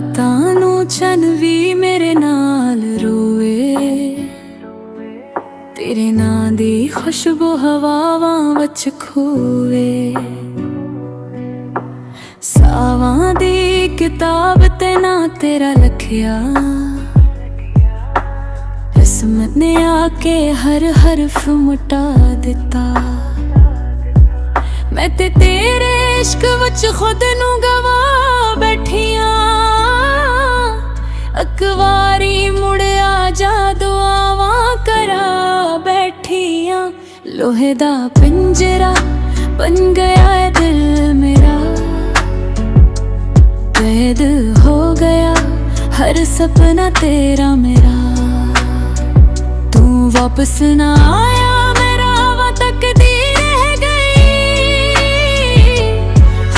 ਰਾਤਾਂ ਨੂੰ ਚੰਨ ਵੀ ਮੇਰੇ ਨਾਲ ਰੋਵੇ, ਤੇਰੇ ਨਾਂ ਦੀ ਖੁਸ਼ਬੂ ਹਵਾਵਾਂ ਵਿੱਚ ਖੋਵੇ। ਸਾਵਾਂ ਦੀ ਕਿਤਾਬ ਤੇ ਨਾਂ ਤੇਰਾ ਲਿਖਿਆ, ਕਿਸਮਤ ਨੇ ਆ ਕੇ ਹਰ ਹਰਫ ਮਿਟਾ ਦਿੱਤਾ। ਮੈਂ ਤੇ ਤੇਰੇ ਇਸ਼ਕ ਵਿੱਚ ਖੁਦ ਨੂੰ ਗਵਾ ਬੈਠੀਆਂ, ਇੱਕ ਵਾਰੀ ਮੁੜਿਆ ਜਾ ਦੁਆਵਾਂ ਕਰਾ ਬੈਠੀਆਂ। ਲੋਹੇ ਦਾ ਪਿੰਜਰਾ ਬਣ ਗਿਆ ਏ ਦਿਲ ਮੇਰਾ, कैद हो गया हर सपना तेरा मेरा। तू वापस ना आया मेरा हवा तकदीर रह गई,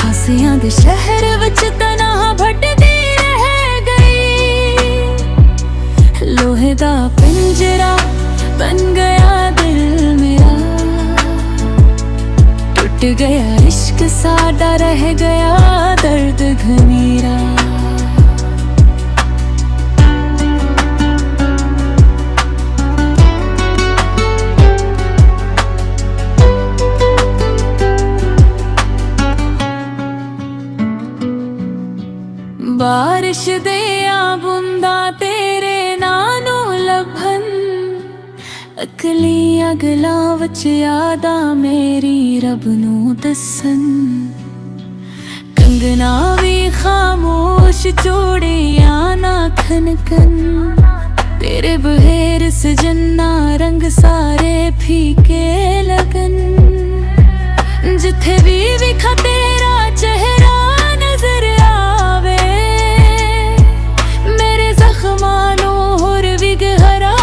हासियां दे शहर विच तन्हा भटदी रह गई। लोहे दा पिंजरा बन गया दिल मेरा, टूट गया इश्क साडा रह गया दर्द घनेरा। बारिश दिया बूंदा तेरे नानू लभन, अकलियां गलां विच यादां मेरी रब नू दसन। कंगना भी खामोश चूड़ियां ना खनकन, तेरे बहेर सजन्ना रंग सारे फीके लगन। जिथे भी विखा तेरा चेहरा नजर आवे, मेरे जख्मां नू होर भी गहरा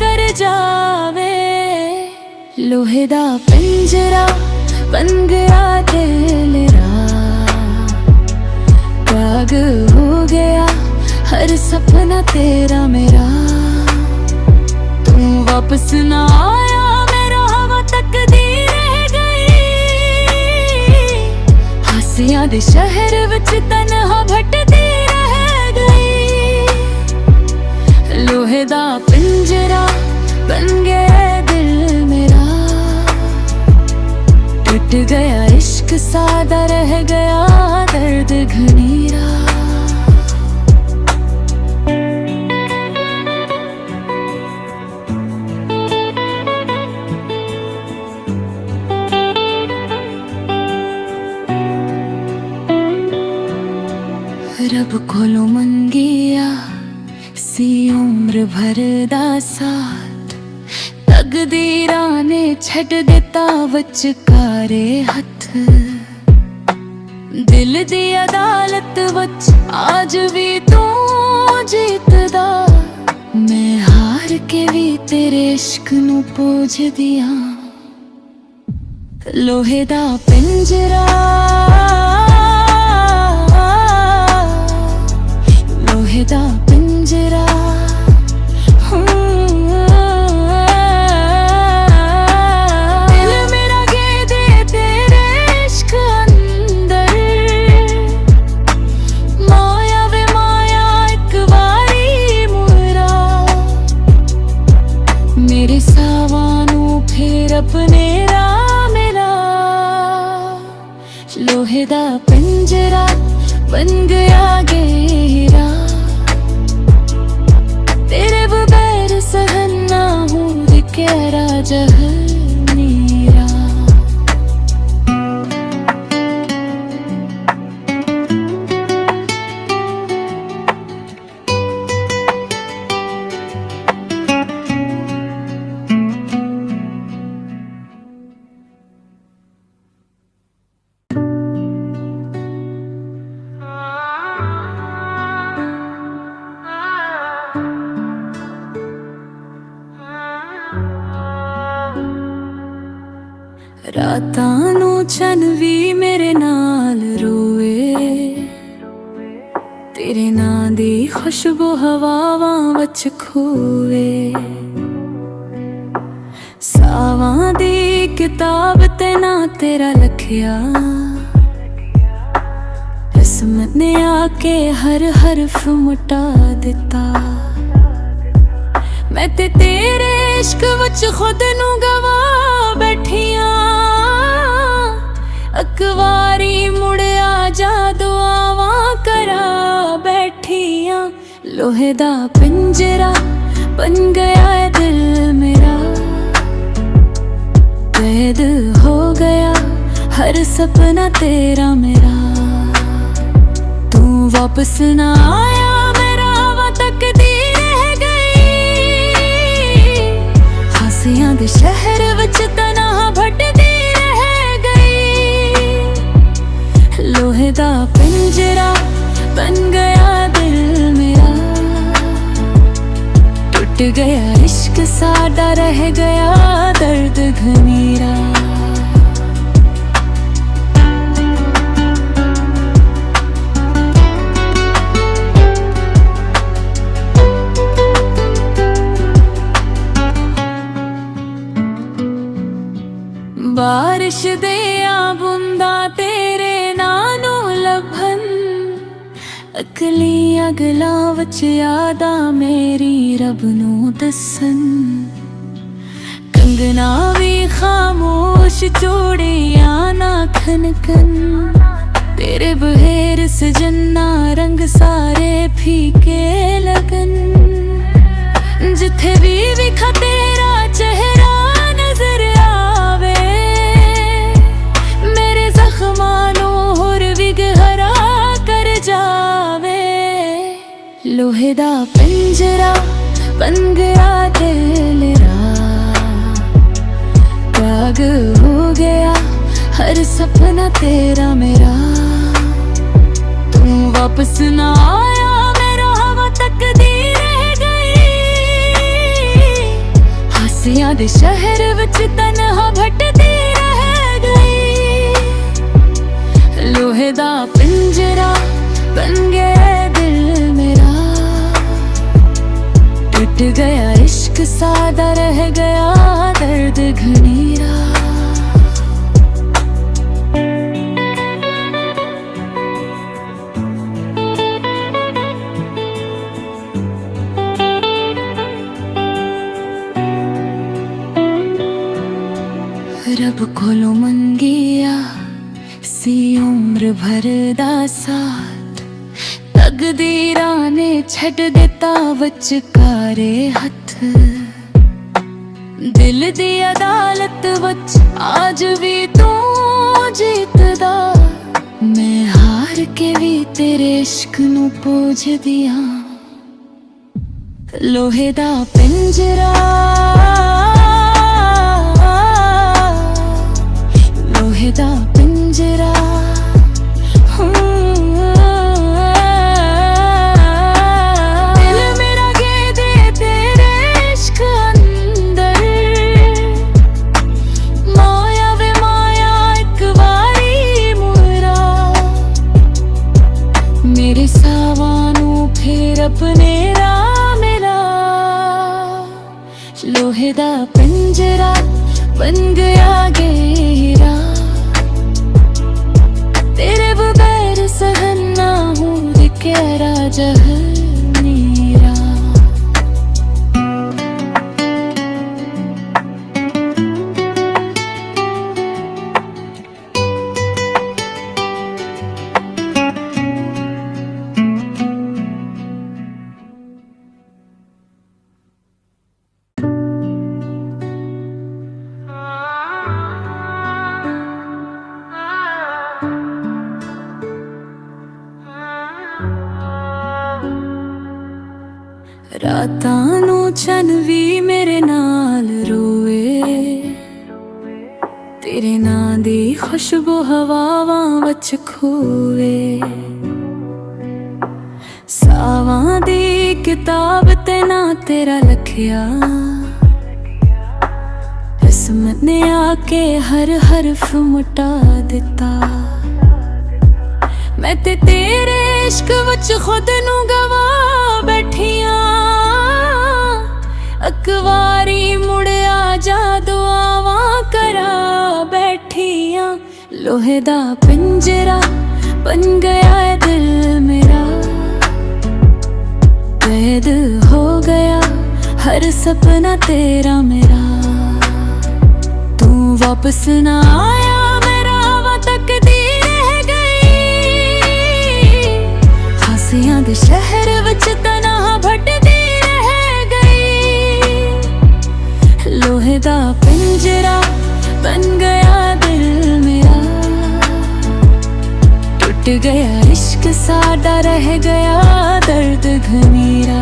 कर जावे। लोहे दा पिंजरा बन गया दिल राग हो गया हर सपना तेरा मेरा। तू वापस ना आया मेरा हवा तकदीर रह गई, हासियां दे शहर विच तन्हा भटदी रह गई। लोहे दा पिंजरा बन गया दिल मेरा, टूट गया इश्क सादा रह गया दर्द घनेरा। रब कोलों मंगिया सी उम्र भर दा साथ, तकदीरां ने छड़ दिता विचकारे हथ। दिल दी अदालत वच आज भी तू जीतदा, मैं हार के भी तेरे इश्क नू पूजदिया। लोहे दा पिंजरा, लोहे दा पिंजरा, अपने मेरा। लोहे दा पिंजरा बन गया घेरा, तेरे बगैर सहन ना हो गहरा जहर मेरा। ਰਾਤਾਂ ਨੂੰ ਚੰਨ ਵੀ ਮੇਰੇ ਨਾਲ ਰੋਵੇ, ਤੇਰੇ ਨਾਂ ਦੀ ਖੁਸ਼ਬੂ ਹਵਾਵਾਂ ਵਿੱਚ ਖੋਵੇ। ਸਾਵਾਂ ਦੀ ਕਿਤਾਬ ਤੇ ਨਾਂ ਤੇਰਾ ਲਿਖਿਆ, किस्मत ने आके हर हरफ मिटा दिता। मैं ते तेरे इश्क विच खुद नू गवा बैठिया। अकवारी मुड़िया जा दुआवां करा बैठिया। लोहे दा पिंजरा बन गया है दिल मेरा, कैद हो गया हर सपना तेरा मेरा। तू वापस ना आया मेरा हवा तकदीर रह गई। हासियां दे शहर विच तन्हा भटदी रह गई। लोहे दा पिंजरा बन गया दिल मेरा, टूट गया इश्क साडा रह गया दर्द घनेरा। बारिश दे बूंदा तेरे नानू लभन, अकलियां गलां विच यादां मेरी रब नू दसन। कंगना भी खामोश चूड़ियां ना खनकन, तेरे बहेर सजन्ना रंग सारे फीके लगन। जिथे भी विखा तेरा चेहरा नजर आवे, मेरे जख्मां नू होर भी गहरा कर जावे। लोहे दा पिंजरा बन गया दिल मेरा, काग हो गया हर सपना तेरा मेरा। तू वापस ना आया मेरा हवा तकदीर रह गई। हासियां दे शहर विच तन्हा भटदी रह गई। लोहे दा पिंजरा बन गया दिल मेरा, टूट गया इश्क सादा रह गया दर्द घनेरा। रब कोलों मंगिया सी उम्र भर दा साथ, तकदीरां ने छड़ दिता विचकारे हथ। दिल दी अदालत विच आज भी तू जीतदा, मैं हार के भी तेरे इश्क नू पूजदिया। लोहे दा पिंजरा, लोहे दा पिंजरा, दिल मेरा गेदे तेरे इश्क अंदर। माया वे माया एक बारी मुरा, मेरे सावां नू फिर अपने राह मिला। लोहे दा पिंजरा बन गया घेरा, तेरे बगैर सहन ना हूँ दिखेरा जहनीरा। रातां नू चन भी मेरे नाल रोए, तेरे नां दी खुशबू हवावां विच खोवे। सावां दी किताब ते ना तेरा लखिया, किस्मत ने आके हर हरफ मिटा दिता। मैं ते तेरे इश्क विच खुद नू गवा बैठिया। अकवारी मुड़िया जा दुआवां करा बैठिया। लोहे दा पिंजरा बन गया है दिल मेरा, कैद हो गया हर सपना तेरा मेरा। तू वापस ना आया, मेरा हवा तकदीर रह गई। हासियां दे शहर विच तन्हा भटदी रह गई। लोहे दा पिंजरा बन गया दिल मेरा, टूट गया इश्क साडा, रह गया दर्द घनेरा।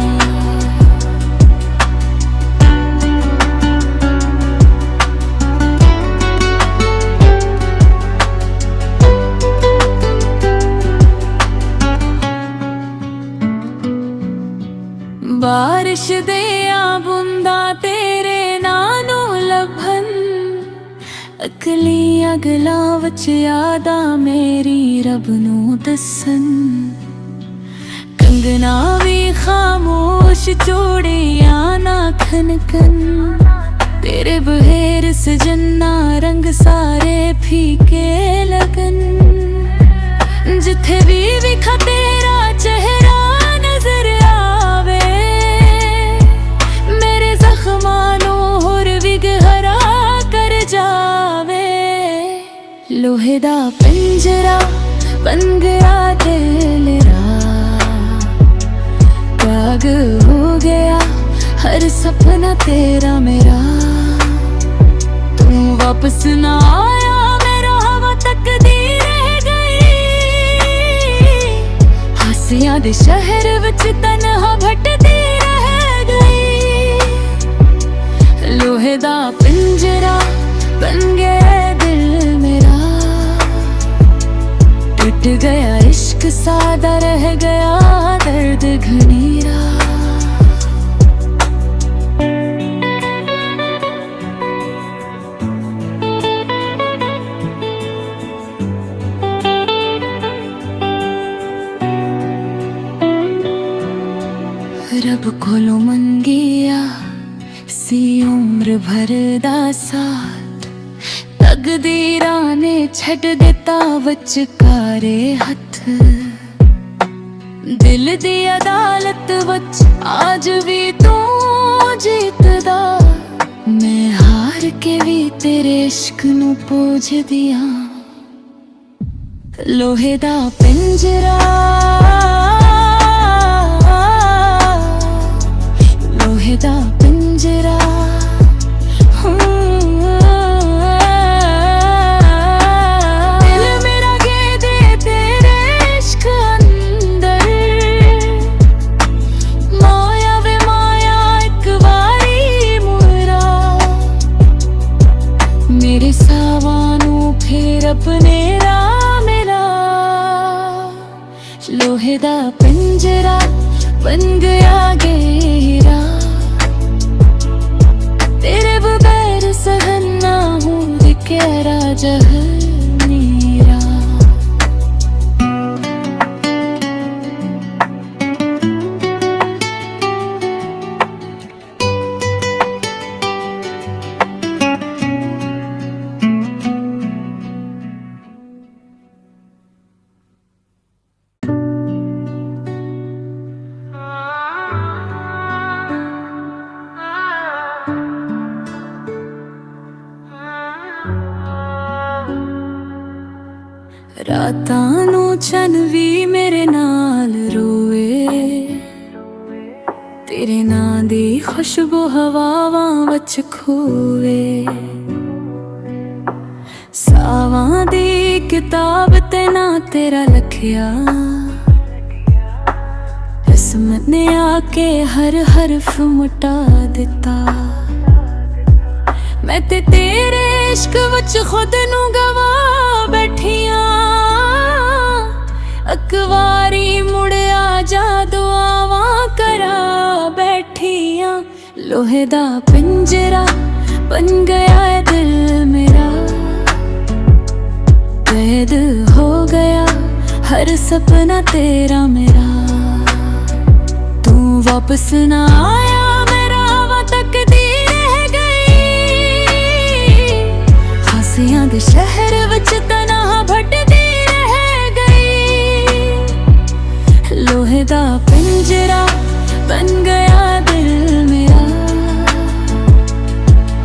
बारिश दिया बूंदा तेरे नानू लभन, अकलियां गलां विच यादां मेरी रब नू दसन। कंगना भी खामोश चूड़ियां ना खनकन, तेरे बहेर सजन्ना रंग सारे फीके लगन। जिथे भी विखा तेरा चेहरा नजर आवे, मेरे जख्मां नू होर भी गहरा कर जावे। लोहे दा पिंजरा बन गया दिल मेरा, त्याग हो गया हर सपना तेरा मेरा। तू वापस ना आया, मेरा हवा तकदीर रह गई। हासियां दे शहर विच तन्हा भटदी रह गई। लोहे दा पिंजरा बन गया दिल मेरा, टूट गया इश्क सादा, रह गया दर्द घनेरा। रब कोलों मंगिया सी उम्र भर दा साथ, तकदीरां ने छड़ दिता विचकारे हथ। दिल दी अदालत विच आज भी तू जीतदा, मैं हार के भी तेरे इश्क नू पूजदियां। लोहे दा पिंजरा, लोहे दा पिंजरा, दिल मेरा गेदे तेरे इश्क अंदर। माया वे माया एक बारी मुरा, मेरे सावां नू फिर अपने राह मेरा। लोहे दा पिंजरा बन गया घेरा, तेरे बगैर सहन ना हो कहरा जहनीरा। रातां नू चन भी मेरे नाल रोए, तेरे नां दी खुशबू हवावां विच खोवे। सावां दी किताब ते ना तेरा लखिया, रस्म ने आके हर हरफ मिटा दिता। मैं ते तेरे इश्क विच खुद नू गवा बैठियां, अकवारी मुड़िया जा दुआवां करा बैठियां। लोहे दा पिंजरा बन गया है दिल मेरा, कैद हो गया हर सपना तेरा मेरा। तू वापस ना आया, मेरा हवा तकदीर रह गई। हासियां दे शहर विच तन्हा भटदी रह गई। बन गया दिल मेरा,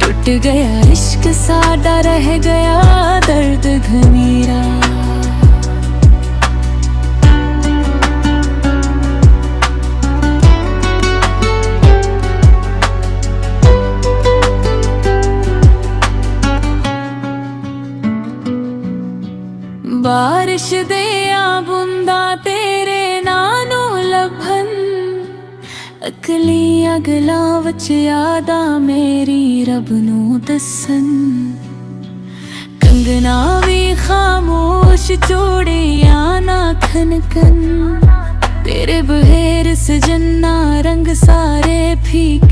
टूट गया इश्क साडा, रह गया दर्द घनेरा। बारिश दिया बूंदा तेरे नानू लभन, अकलियां गलां विच यादां मेरी रब नू दसन। कंगना भी खामोश चूड़ियां ना खनकन, तेरे बहेर सजन्ना रंग सारे फीके